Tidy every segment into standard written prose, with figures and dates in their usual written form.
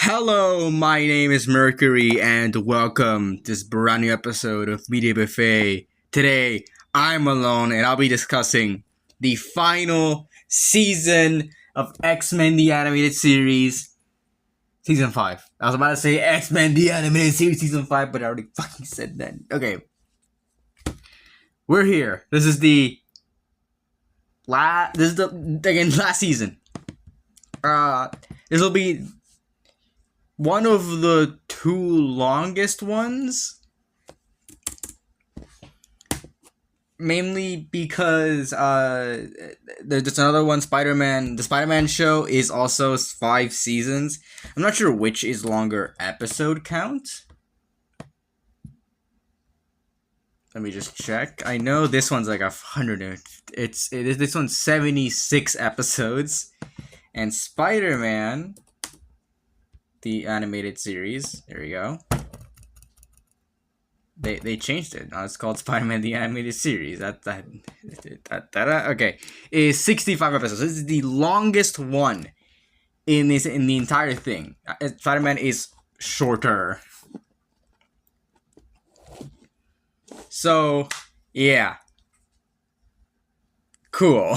Hello, my name is Mercury, and welcome to this brand new episode of Media Buffet. Today, I'm alone, and I'll be discussing the final season of X-Men the Animated Series, Season 5. I was about to say X-Men the Animated Series Season 5, but I already fucking said that. Okay. We're here. This is the last season. This will be one of the two longest ones, mainly because there's another one, Spider-Man. The Spider-Man show is also 5 seasons. I'm not sure which is longer episode count. Let me just check. I know this one's like 100. This one's 76 episodes, and Spider-Man, the animated series. There we go. They changed it. Now it's called Spider-Man the Animated Series. Okay. Is 65 episodes. This is the longest one in the entire thing. Spider-Man is shorter. So, yeah. Cool.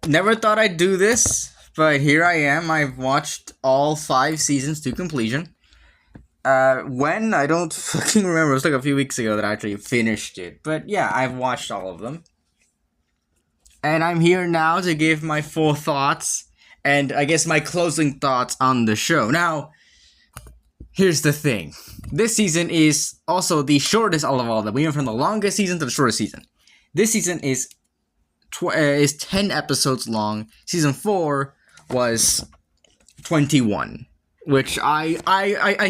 Never thought I'd do this, but here I am. I've watched all 5 seasons to completion. When? I don't fucking remember. It was like a few weeks ago that I actually finished it. But yeah, I've watched all of them. And I'm here now to give my full thoughts, and I guess my closing thoughts on the show. Now, here's the thing. This season is also the shortest out of all of them. We went from the longest season to the shortest season. This season is 10 episodes long. Season 4 was 21, which I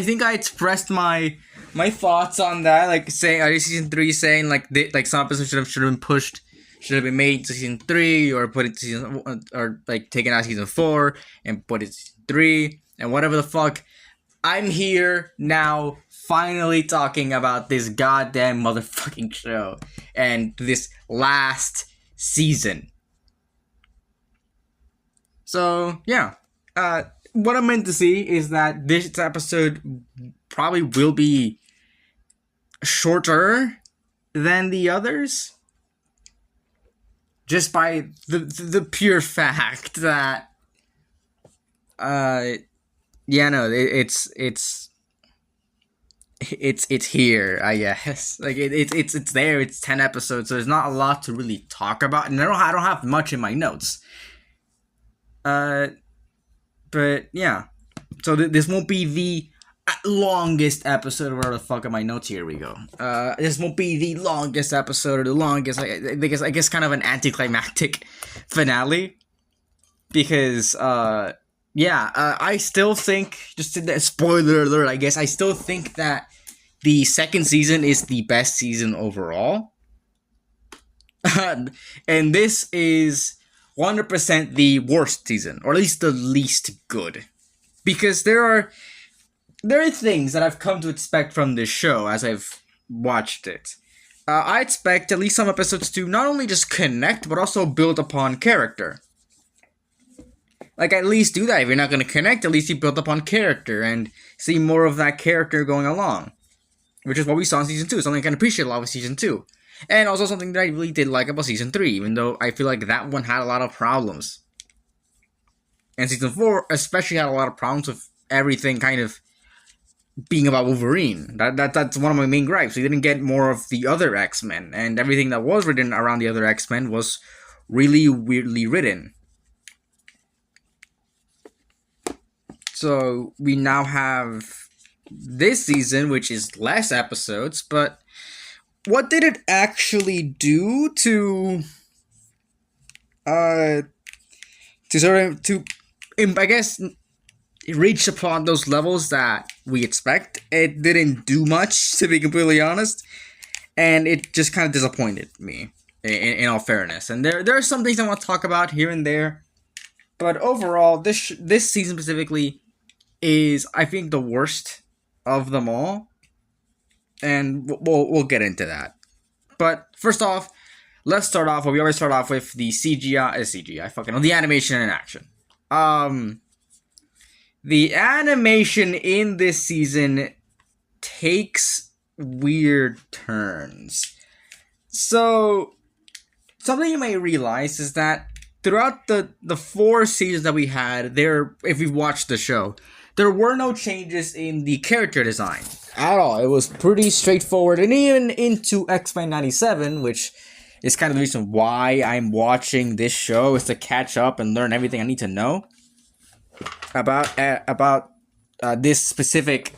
think I expressed my thoughts on that, like saying season 3, saying like some episodes should have been pushed, should have been made to season 3, or put it to season, or like taken out season 4 and put it to season 3 and whatever the fuck. I'm here now, finally talking about this goddamn motherfucking show and this last season. So, yeah. What I'm meant to see is that this episode probably will be shorter than the others. Just by the pure fact that it's here, I guess. Like it's there. It's 10 episodes, so there's not a lot to really talk about, and I don't have much in my notes. But yeah. So this won't be the longest episode. Where the fuck are my notes? Here we go. This won't be the longest episode or the longest. I guess kind of an anticlimactic finale, because I still think, just spoiler alert, I guess, I still think that the second season is the best season overall. And this is 100% the worst season, or at least the least good. Because there are things that I've come to expect from this show as I've watched it. I expect at least some episodes to not only just connect, but also build upon character. Like, at least do that. If you're not going to connect, at least you build upon character and see more of that character going along. Which is what we saw in Season 2. Something I can appreciate a lot with Season 2. And also something that I really did like about Season 3, even though I feel like that one had a lot of problems. And Season 4 especially had a lot of problems with everything kind of being about Wolverine. That's one of my main gripes. We didn't get more of the other X-Men, and everything that was written around the other X-Men was really weirdly written. So we now have this season, which is less episodes, but what did it actually do to I guess, reach upon those levels that we expect? It didn't do much, to be completely honest, and it just kind of disappointed me, in all fairness. And there are some things I want to talk about here and there, but overall, this season specifically is, I think, the worst of them all, and we'll get into that. But first off, let's start off. We always start off with the CGI, fucking the animation in action. The animation in this season takes weird turns. So, something you may realize is that throughout the 4 seasons that we had, if you've watched the show, there were no changes in the character design at all. It was pretty straightforward, and even into X-Men 97, which is kind of the reason why I'm watching this show, is to catch up and learn everything I need to know about this specific,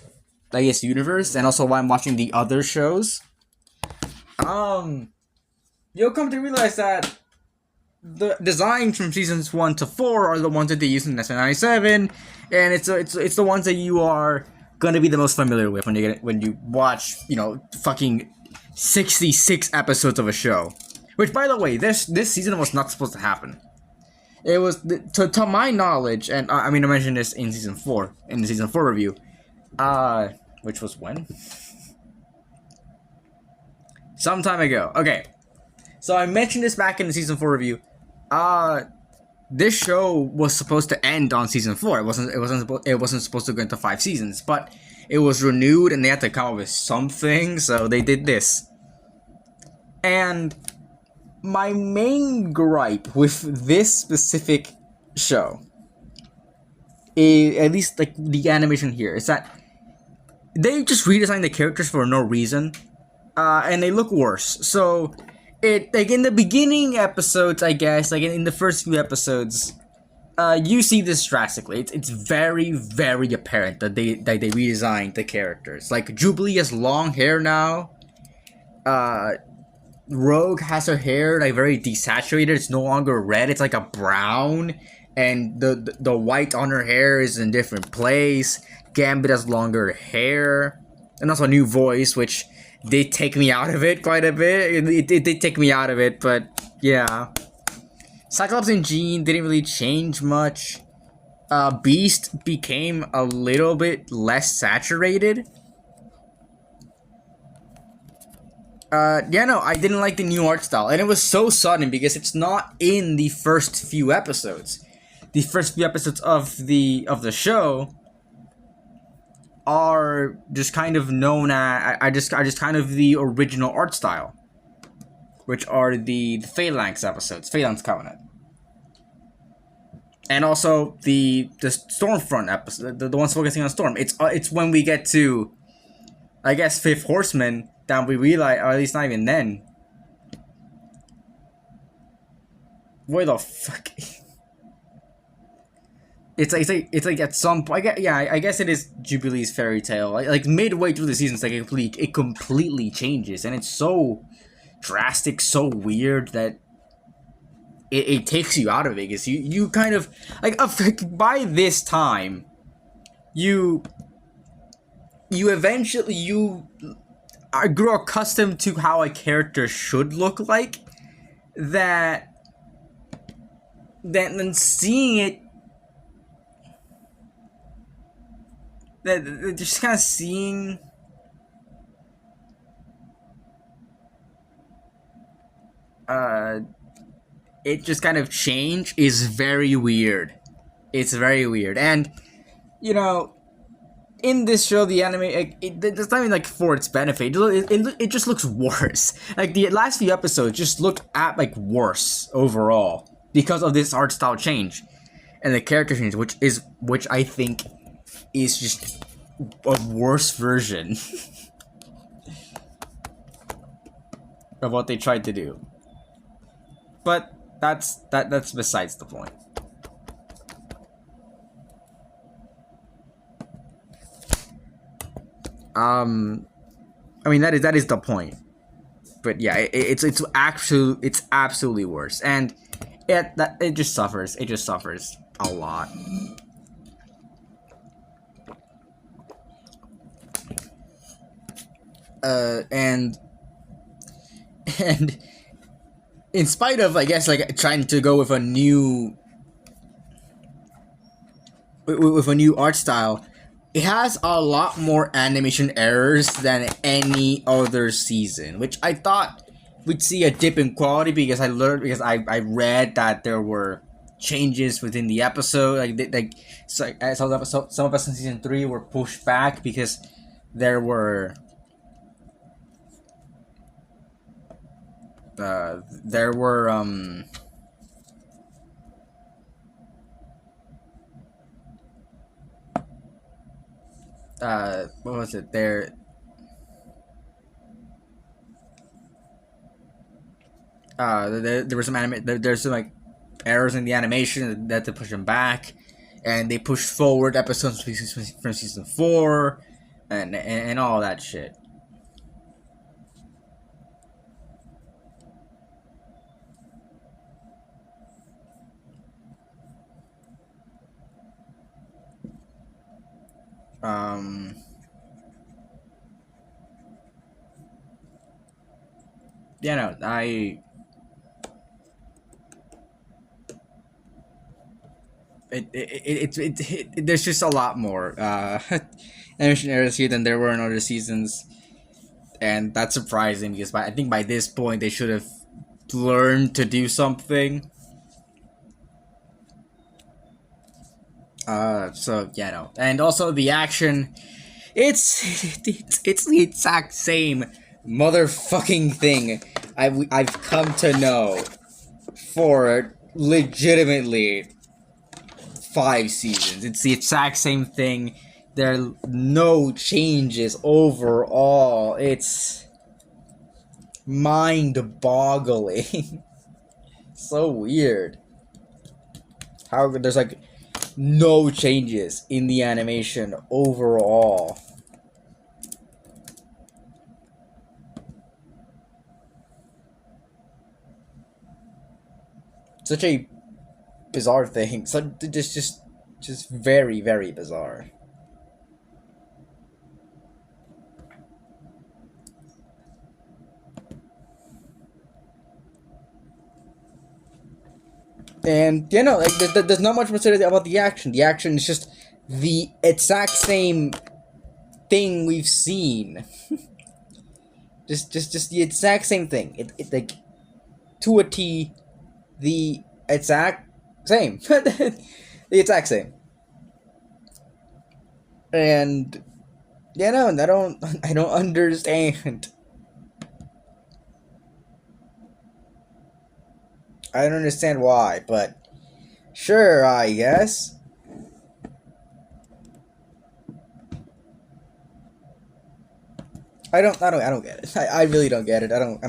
I guess, universe, and also why I'm watching the other shows. You'll come to realize that the designs from seasons 1 to 4 are the ones that they use in X-Men 97, and it's the ones that you are gonna be the most familiar with when you watch, fucking 66 episodes of a show. Which, by the way, this season was not supposed to happen. It was, to my knowledge, and I mentioned this in season 4, in the season 4 review, which was when? Some time ago. Okay. So I mentioned this back in the season 4 review. This show was supposed to end on season 4. It wasn't supposed to go into 5 seasons, but it was renewed and they had to come up with something, so they did this. And my main gripe with this specific show, at least like the animation here, is that they just redesigned the characters for no reason, and they look worse. So like in the beginning episodes, I guess, like in the first few episodes, you see this drastically. It's very, very apparent that they redesigned the characters. Like Jubilee has long hair now. Rogue has her hair like very desaturated. It's no longer red. It's like a brown, and the white on her hair is in a different place. Gambit has longer hair, and also a new voice, which did take me out of it quite a bit. It did take me out of it, but yeah. Cyclops and Jean didn't really change much. Beast became a little bit less saturated. I didn't like the new art style, and it was so sudden because it's not in the first few episodes. The first few episodes of the show are just kind of known as I just kind of the original art style, which are the Phalanx episodes, Phalanx Covenant, and also the Stormfront episode, the ones focusing on Storm. It's when we get to, I guess, Fifth Horseman, that we realize, or at least not even then. Where the fuck? It's like at some point, I guess it is Jubilee's fairy tale. Like midway through the season, it's like it completely changes, and it's so drastic, so weird that it takes you out of it. Because you kind of like by this time, you eventually grow accustomed to how a character should look like. Then seeing it. That just kind of seeing it just kind of change is very weird. It's very weird, and in this show, the anime, it's not even like for its benefit. It just looks worse. Like the last few episodes just look worse overall because of this art style change and the character change, which I think is just a worse version of what they tried to do. But that's besides the point. That is the point. But yeah, it's absolutely worse, and it just suffers. It just suffers a lot. And in spite of, I guess, like trying to go with a new art style, it has a lot more animation errors than any other season, which I thought we'd see a dip in quality because I read that there were changes within the episode. Some episodes in season 3 were pushed back because there were there were what was it there there was some there's some like errors in the animation that to push them back, and they pushed forward episodes from season 4 and all that shit. Yeah, no, there's just a lot more animation errors here than there were in other seasons, and that's surprising because I think by this point they should have learned to do something. So yeah, no, and also the action, it's the exact same motherfucking thing I've come to know for legitimately 5 seasons. It's the exact same thing. There are no changes overall. It's mind-boggling. So weird. How there's like no changes in the animation overall. Such a bizarre thing. So just very, very bizarre. And you know, like there's not much more to say about the action. The action is just the exact same thing we've seen. just the exact same thing. It like to a T, the exact same. The exact same. And you know, I don't understand. I don't understand why, but sure, I guess. I don't get it. I really don't get it. I don't. I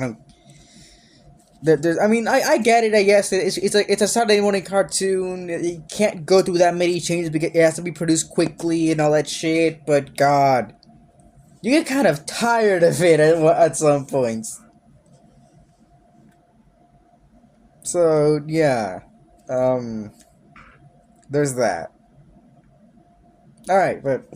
mean, I get it. I guess it's a Saturday morning cartoon. You can't go through that many changes because it has to be produced quickly and all that shit. But God, you get kind of tired of it at some points. So yeah, there's that. All right, but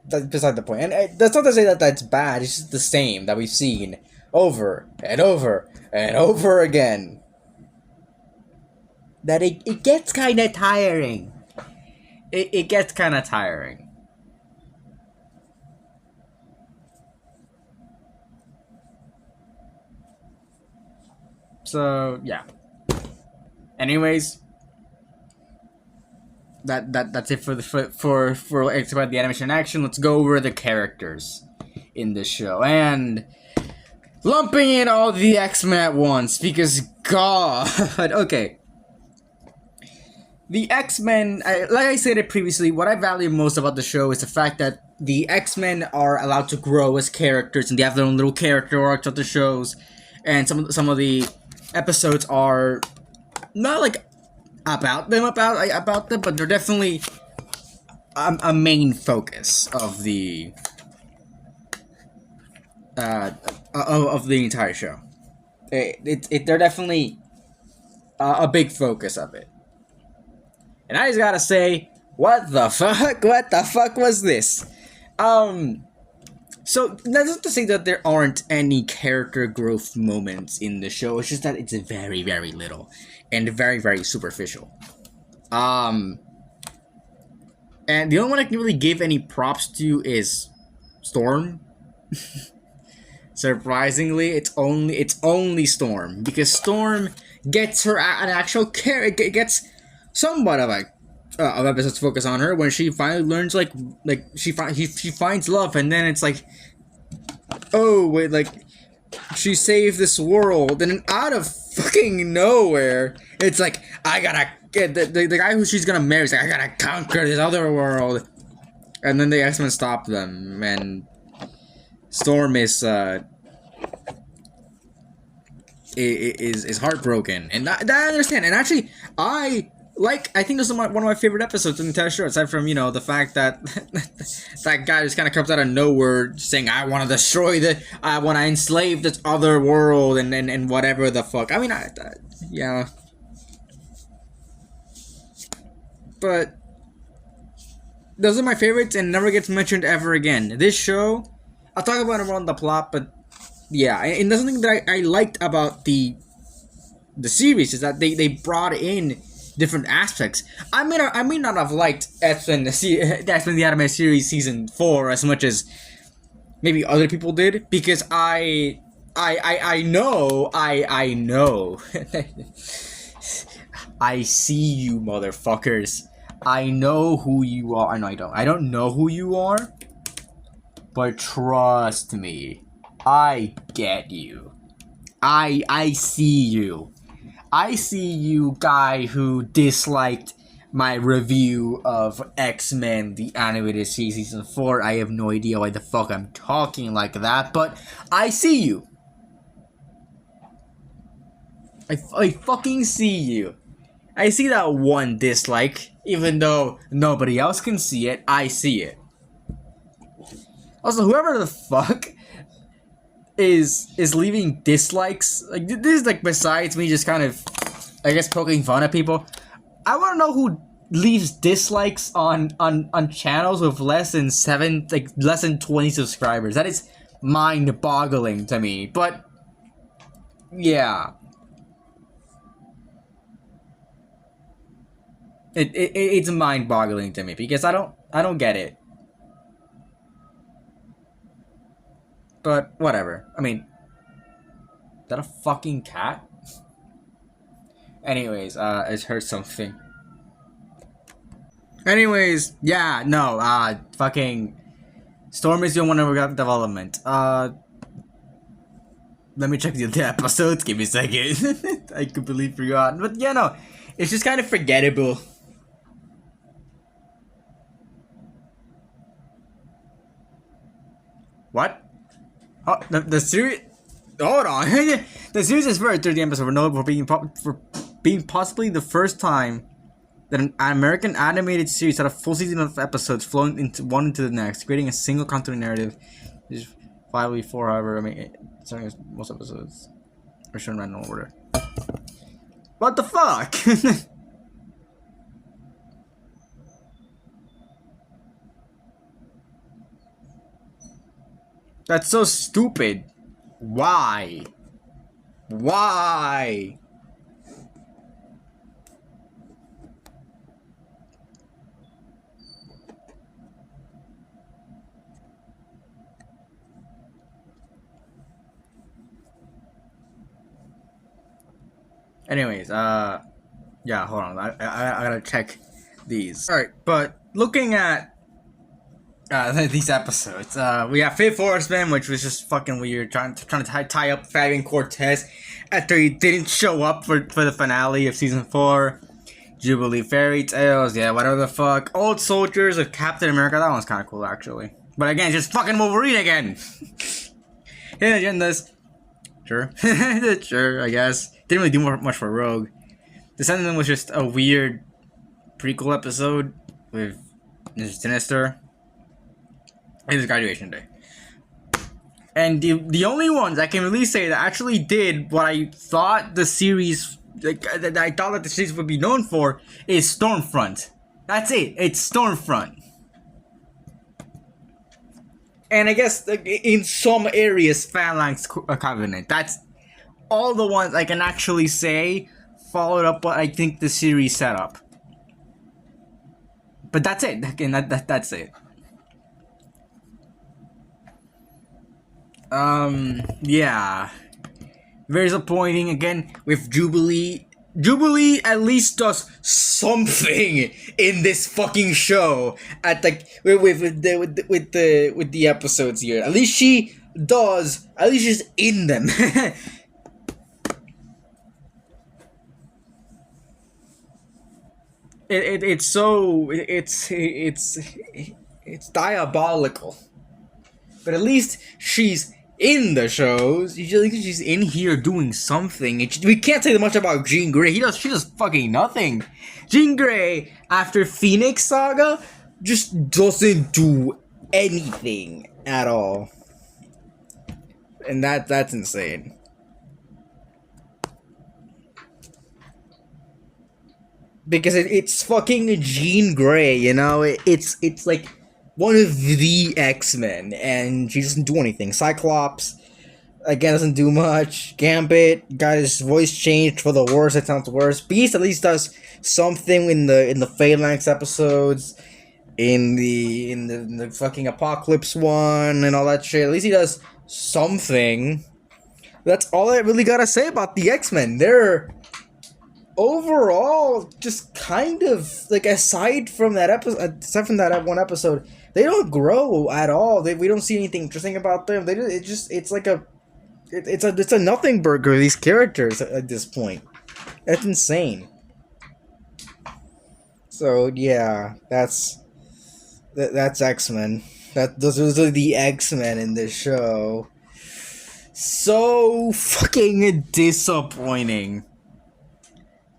that's beside the point. And that's not to say that that's bad. It's just the same that we've seen over and over and over again. That it gets kind of tiring. It gets kind of tiring. So yeah. Anyways, that's it for it's about the animation and action. Let's go over the characters in this show and lumping in all the X-Men at once because God. Okay. The X-Men, like I said it previously, what I value most about the show is the fact that the X-Men are allowed to grow as characters and they have their own little character arcs of the shows, and some of the episodes are not like about them, but they're definitely a main focus of the of the entire show. They're definitely a big focus of it. And I just gotta say, what the fuck? What the fuck was this? So that's not to say that there aren't any character growth moments in the show. It's just that it's very, very little and very, very superficial. And the only one I can really give any props to is Storm. Surprisingly, it's only Storm, because Storm gets her an actual character, gets somewhat of episodes focus on her when she finally learns she finds love, and then it's like, oh wait, like she saved this world, and then out of fucking nowhere, it's like, I gotta get the guy who she's gonna marry is like, I gotta conquer this other world, and then the X-Men stop them, and Storm is heartbroken, and that I understand. And actually, I think this is one of my favorite episodes in the entire show, aside from the fact that that guy just kind of comes out of nowhere saying, "I want to destroy I want to enslave this other world," and whatever the fuck. I mean, yeah, but those are my favorites, and never gets mentioned ever again. This show, I'll talk about it around the plot, but yeah, and there's something that I liked about the series is that they brought in different aspects. I may not have liked X-Men the Anime Series Season 4 as much as maybe other people did, because I know I see you, motherfuckers. I know who you are. No, I don't. I don't know who you are, but trust me, I get you. I see you. I see you, guy who disliked my review of X-Men the Animated Series Season 4. I have no idea why the fuck I'm talking like that, but I see you. I fucking see you. I see that one dislike, even though nobody else can see it, I see it. Also, whoever the fuck is leaving dislikes, like, this is like, besides me just kind of, I guess, poking fun at people, I want to know who leaves dislikes on channels with less than 20 subscribers. That is mind-boggling to me. But yeah, it's mind-boggling to me, because I don't get it. But whatever. I mean, is that a fucking cat? Anyways, I heard something. Anyways, yeah, no, fucking Storm is the one who got development. Let me check the other episodes. Give me a second. I completely forgot. But yeah, no, it's just kind of forgettable. What? Oh, the series. Hold on. The series is for 30 episodes were notable for being possibly the first time that an American animated series had a full season of episodes flowing into the next, creating a single continuity narrative. Just 5v4, however, I mean, most episodes are shown in random order. What the fuck? That's so stupid. Why? Why? Anyways, yeah, hold on. I gotta check these. Alright, but looking at these episodes, we have Fifth Horseman, which was just fucking weird, trying to tie up Fabian Cortez after he didn't show up for the finale of season 4. Jubilee Fairy Tales, yeah, whatever the fuck. Old Soldiers of Captain America, that one's kind of cool actually. But again, just fucking Wolverine again. Hidden Agendas, sure, sure, I guess. Didn't really do much for Rogue. Descendant was just a weird prequel episode with Sinister. It was graduation day. And the only ones I can really say that actually did what I thought the series, that I thought that the series would be known for, is Stormfront. That's it. It's Stormfront. And I guess in some areas, Phalanx Covenant. That's all the ones I can actually say followed up what I think the series set up. But that's it. Again, that's it. Yeah. Very disappointing again with Jubilee. Jubilee at least does something in this fucking show. At like with the episodes here. At least she does. At least she's in them. It's so it's diabolical. But at least she's in the shows. Usually she's in here doing something. We can't say much about Jean Grey. She does fucking nothing. Jean Grey, after Phoenix Saga, just doesn't do anything at all. And that's insane. Because it's fucking Jean Grey, you know? It's like one of the X-Men, and she doesn't do anything. Cyclops, again, doesn't do much. Gambit got his voice changed for the worse. It sounds worse. Beast at least does something in the Phalanx episodes, in the fucking Apocalypse one, and all that shit. At least he does something. That's all I really gotta say about the X-Men. They're overall just kind of like, aside from that one episode, they don't grow at all. We don't see anything interesting about them. It's a nothing burger, these characters at this point. That's insane. So yeah, that's X-Men. Those are the X-Men in this show. So fucking disappointing.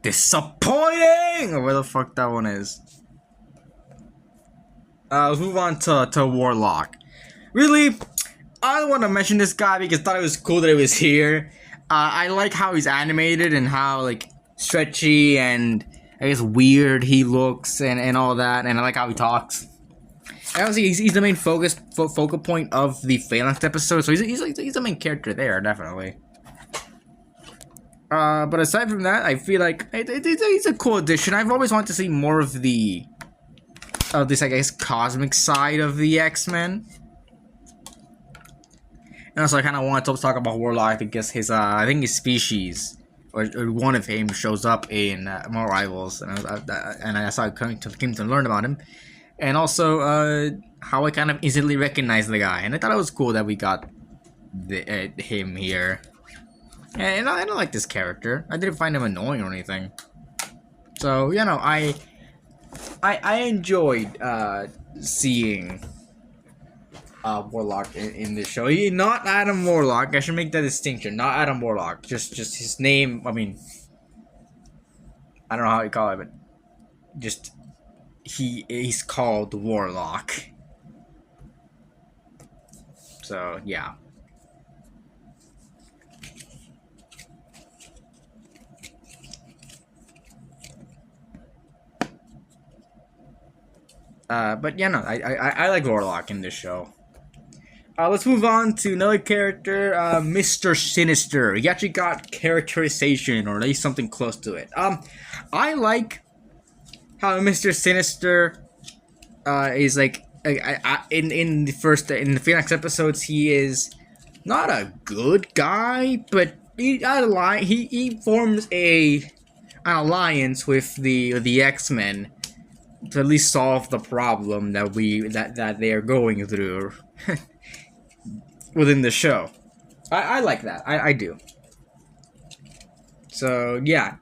Disappointing! Or where the fuck that one is. Let's move on to Warlock. Really, I don't want to mention this guy because I thought it was cool that he was here. I like how he's animated and how, like, stretchy and, I guess, weird he looks and all that. And I like how he talks. And obviously, he's the main focal point of the Phalanx episode. So he's the main character there, definitely. But aside from that, I feel like it's a cool addition. I've always wanted to see more of this, I guess, cosmic side of the X-Men. And also, I kind of want to talk about Warlock because I think his species, or one of him, shows up in more Rivals, and I saw I came to learn about him, and also how I kind of instantly recognized the guy, and I thought it was cool that we got him here. And I don't like this character. I didn't find him annoying or anything. So, you know, I enjoyed seeing Warlock in this show. Not Adam Warlock. I should make that distinction. Not Adam Warlock. Just his name. I mean, I don't know how you call it, but just he's called Warlock. So, yeah. But yeah, no, I like Warlock in this show. Let's move on to another character, Mr. Sinister. He actually got characterization, or at least something close to it. I like how Mr. Sinister, is like, in the Phoenix episodes, he is not a good guy, but he forms an alliance with the X-Men to at least solve the problem that they are going through within the show. I like that. I do. So yeah,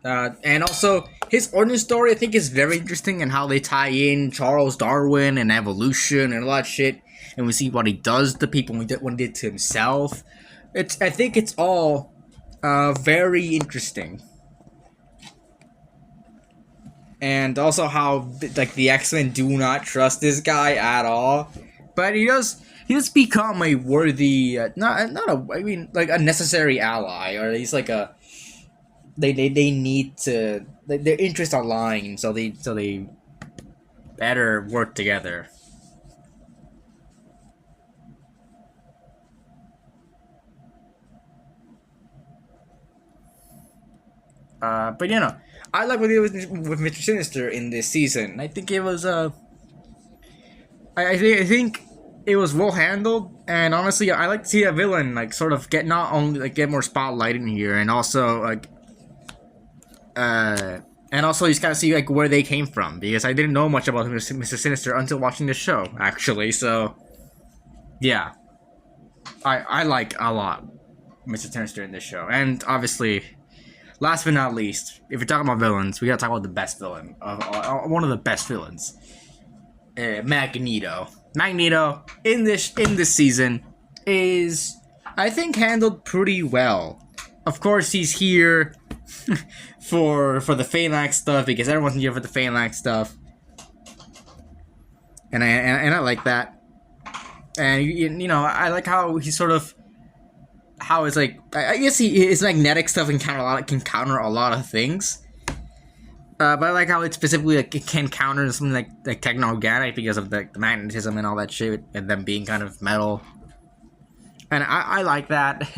and also his origin story I think is very interesting, and how they tie in Charles Darwin and evolution and a lot of shit, and we see what he does to people when he did to himself. I think it's all very interesting. And also how, like, the X-Men do not trust this guy at all. But he does become a worthy, a necessary ally, or at least like they need to, their interests align, so they better work together. But you know, I like what he did with Mr. Sinister in this season. I think it was I think it was well handled, and honestly, I like to see a villain like sort of get not only like get more spotlight in here, and also like and also you just gotta see like where they came from, because I didn't know much about Mr. Sinister until watching this show, actually. So yeah, I like a lot Mr. Sinister in this show, and obviously, last but not least, if you're talking about villains, we gotta talk about the best villain, one of the best villains, Magneto. Magneto in this season is, I think, handled pretty well. Of course, he's here for the Phalanx stuff, because everyone's here for the Phalanx stuff, and I like that. And you know, I like how he sort of, how it's like, I guess his magnetic stuff can counter a lot of things. But I like how it specifically like it can counter something like techno-organic because of the magnetism and all that shit, and them being kind of metal. And I like that.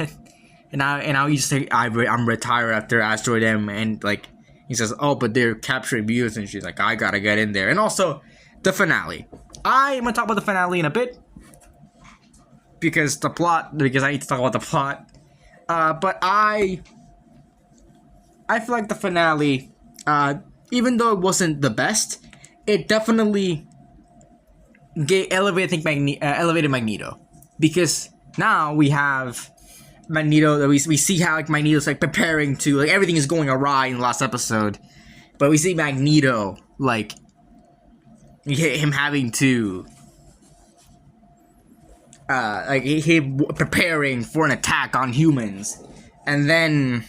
and now you just say I'm retired after Asteroid M, and like he says, oh, but they're capturing mutants, and she's like, I gotta get in there. And also the finale. I'm gonna talk about the finale in a bit, because I need to talk about the plot. But I feel like the finale, even though it wasn't the best, it definitely elevated Magneto, because now we have Magneto that we see how like Magneto's like preparing to, like, everything is going awry in the last episode, but we see Magneto like him having to he preparing for an attack on humans, and then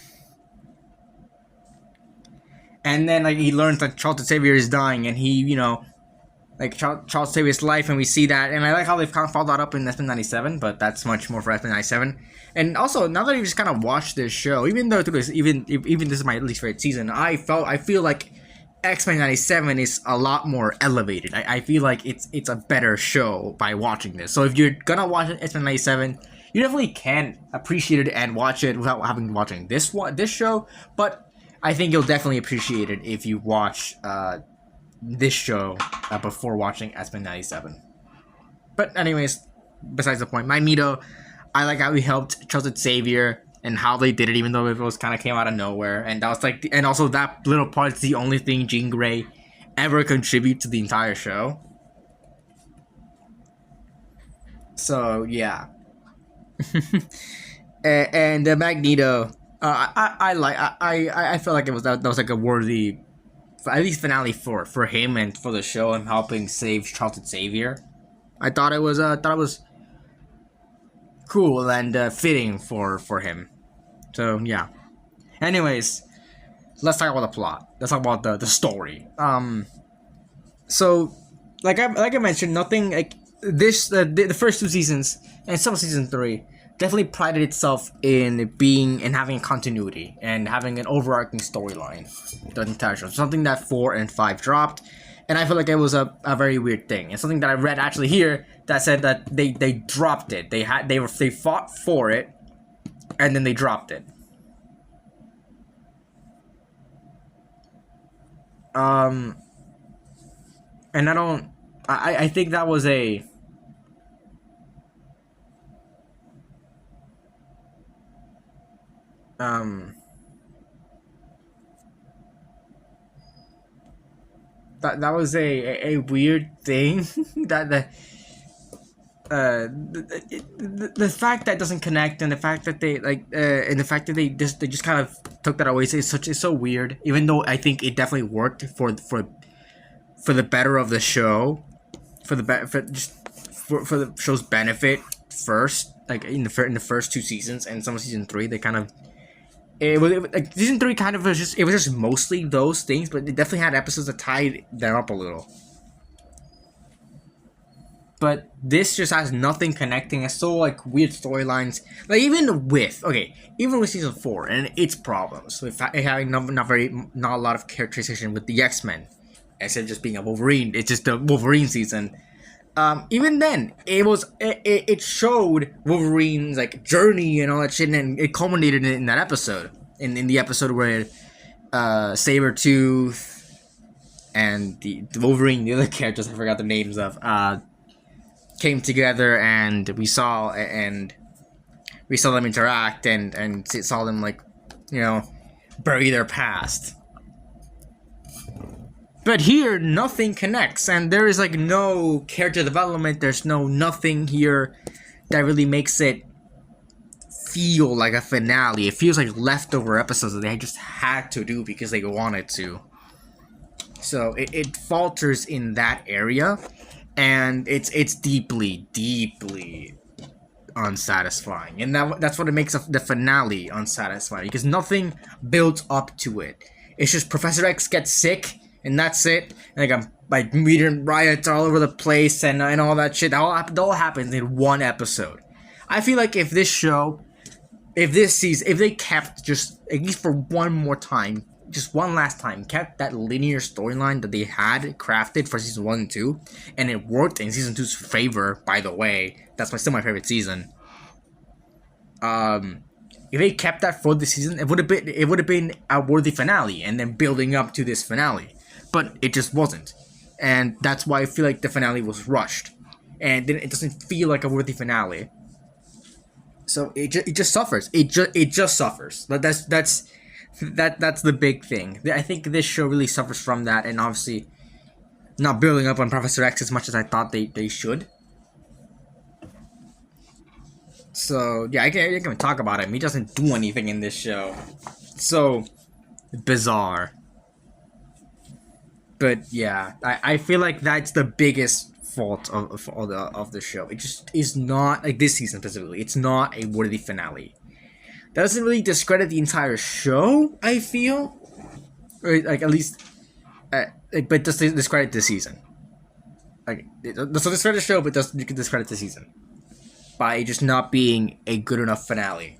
like he learns that Charles Xavier is dying, and he, you know, like Charles Xavier's life, and we see that, and I like how they've kind of followed that up in X-Men 97, but that's much more for X-Men 97. And also, now that you just kind of watched this show, even though even this is my least favorite season, I feel like X-Men 97 is a lot more elevated. I feel like it's a better show by watching this. So if you're gonna watch X-Men 97, you definitely can appreciate it and watch it without watching this show. But I think you'll definitely appreciate it if you watch this show before watching X-Men 97. But anyways, besides the point, Magneto, I like how he helped Charles Xavier, and how they did it, even though it was kind of came out of nowhere. And that was like, and also that little part is the only thing Jean Grey ever contribute to the entire show. So yeah. and Magneto, I felt like it was that was like a worthy, at least finale for him and for the show, and helping save Charles Xavier. I thought it was cool and fitting for him. So yeah. Anyways, let's talk about the plot. Let's talk about the story. So like I mentioned, nothing like this. The first two seasons and some of season 3 definitely prided itself in being and having a continuity and having an overarching storyline. The entire show, something that 4 and 5 dropped, and I feel like it was a very weird thing. And something that I read actually here that said that they dropped it. They fought for it, and then they dropped it. And I think that was a that was a weird thing. that the fact that it doesn't connect, and the fact that they and the fact that they just kind of took that away is so weird. Even though I think it definitely worked for the better of the show, for the show's benefit first, like in the first 2 seasons, and some of season 3 they kind of. It was like season 3 kind of was just mostly those things, but it definitely had episodes that tied them up a little. But this just has nothing connecting. It's so like weird storylines. Like even with season 4 and its problems with having not a lot of characterization with the X-Men, instead of just being a Wolverine. It's just a Wolverine season. Even then, it showed Wolverine's like journey and all that shit, and it culminated in that episode. In the episode where Sabretooth and the Wolverine, the other characters I forgot the names of, came together and we saw them interact and saw them like, bury their past. But here, nothing connects, and there is like no character development. There's nothing here that really makes it feel like a finale. It feels like leftover episodes that they just had to do because they wanted to. So it falters in that area, and it's deeply unsatisfying, and that's what it makes the finale unsatisfying, because nothing builds up to it. It's just Professor X gets sick, and that's it. And like meteor riots all over the place and all that shit. That all happens in one episode. I feel like if this season, if they kept just at least for one more time, just one last time, kept that linear storyline that they had crafted for season 1 and 2, and it worked in season 2's favor, by the way. That's still my favorite season. If they kept that for the season, it would have been a worthy finale, and then building up to this finale. But it just wasn't, and that's why I feel like the finale was rushed, and then it doesn't feel like a worthy finale. So it just suffers. It just suffers. That's the big thing. I think this show really suffers from that, and obviously not building up on Professor X as much as I thought they should. So yeah, I can talk about him. He doesn't do anything in this show. So bizarre. But yeah, I feel like that's the biggest fault of the show. It just is not, like this season specifically, it's not a worthy finale. That doesn't really discredit the entire show, I feel. Or like at least, but does discredit the season. Like, so discredit the show, but you can discredit the season by just not being a good enough finale.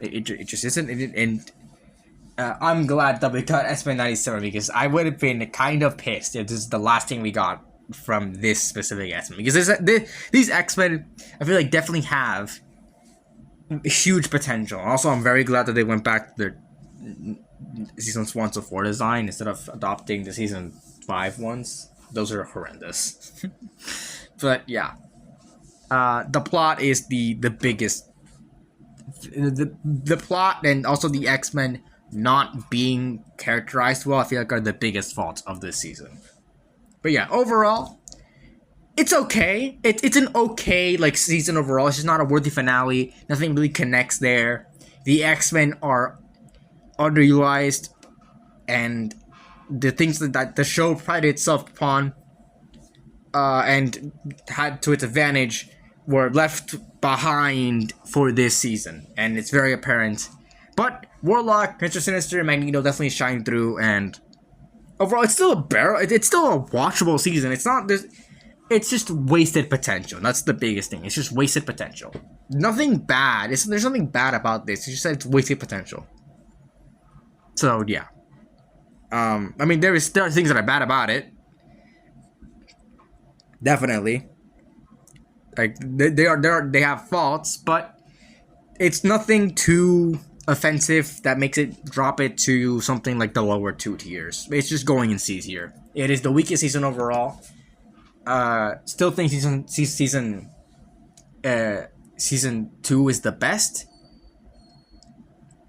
It just isn't, and I'm glad that we got X-Men 97, because I would have been kind of pissed if this is the last thing we got from this specific X-Men. Because these X-Men, I feel like, definitely have huge potential. Also, I'm very glad that they went back to their seasons 1 to 4 design instead of adopting the season 5 ones. Those are horrendous. But yeah. The plot is the biggest. The plot and also the X-Men not being characterized well, I feel like, are the biggest faults of this season. But yeah, overall, it's okay. It's an okay like season overall. It's just not a worthy finale. Nothing really connects there. The X-Men are underutilized, and the things that the show prided itself upon and had to its advantage were left behind for this season, and it's very apparent. But Warlock, Mr. Sinister, and Magneto definitely shine through, and overall, it's still it's still a watchable season. It's just wasted potential. That's the biggest thing. It's just wasted potential. Nothing bad. There's nothing bad about this. It's just that it's wasted potential. So yeah. I mean, there are things that are bad about it. Definitely. Like they have faults, but it's nothing too offensive that makes it drop it to something like the lower 2 tiers. It's just going in C tier. It is the weakest season overall. Still think season 2 is the best,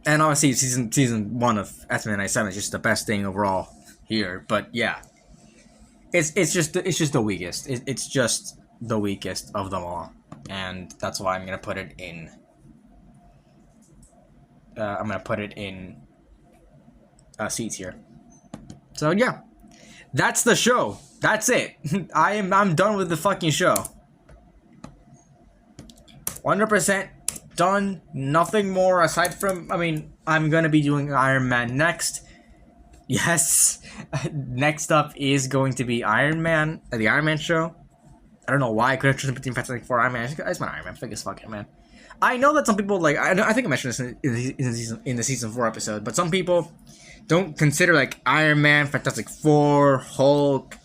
and obviously season 1 of X-Men 97 is just the best thing overall here. But yeah, it's just the weakest. It's just the weakest of them all, and that's why I'm gonna put it in. C tier. So yeah, that's the show. That's it. I'm done with the fucking show. 100% done. Nothing more aside from, I mean, I'm gonna be doing Iron Man next. Yes. Next up is going to be Iron Man, the Iron Man show. I don't know why I couldn't choose between Fantastic Four Iron Man. It's my Iron Man. Figures fucking man. I know that some people like. I think I mentioned this in the season 4 episode, but some people don't consider like Iron Man, Fantastic Four, Hulk,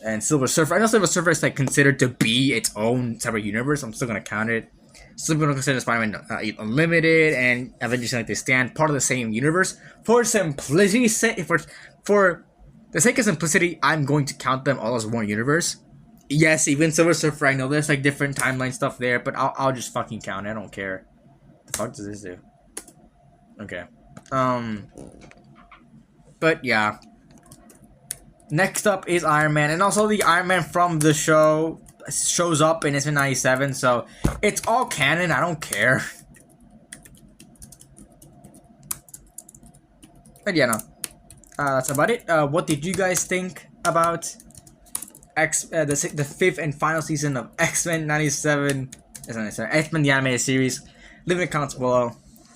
and Silver Surfer. I know Silver Surfer is like considered to be its own separate universe. I'm still gonna count it. Some people don't consider Spider-Man Unlimited and Avengers like they stand part of the same universe. For simplicity's sake, for the sake of simplicity, I'm going to count them all as one universe. Yes, even Silver Surfer. I know there's like different timeline stuff there, but I'll just fucking count. I don't care. The fuck does this do? Okay. Um. But yeah. Next up is Iron Man, and also the Iron Man from the show shows up in X-Men 97, so it's all canon. I don't care. But yeah, no. That's about it. What did you guys think about the fifth and final season of X-Men 97? X-Men the animated series. Leave in the comments below.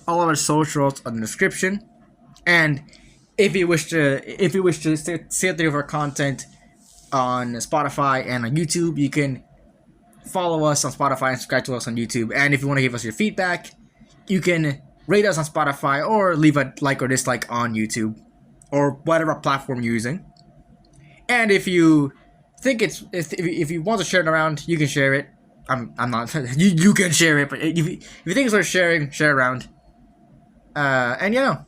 All of our socials are in the description. And if you wish to see through our content on Spotify and on YouTube, you can follow us on Spotify and subscribe to us on YouTube. And if you want to give us your feedback, you can rate us on Spotify or leave a like or dislike on YouTube or whatever platform you're using. And if you think if you want to share it around, you can share it. I'm not you can share it, but if you think it's worth sharing, share around. And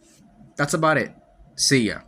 that's about it. See ya.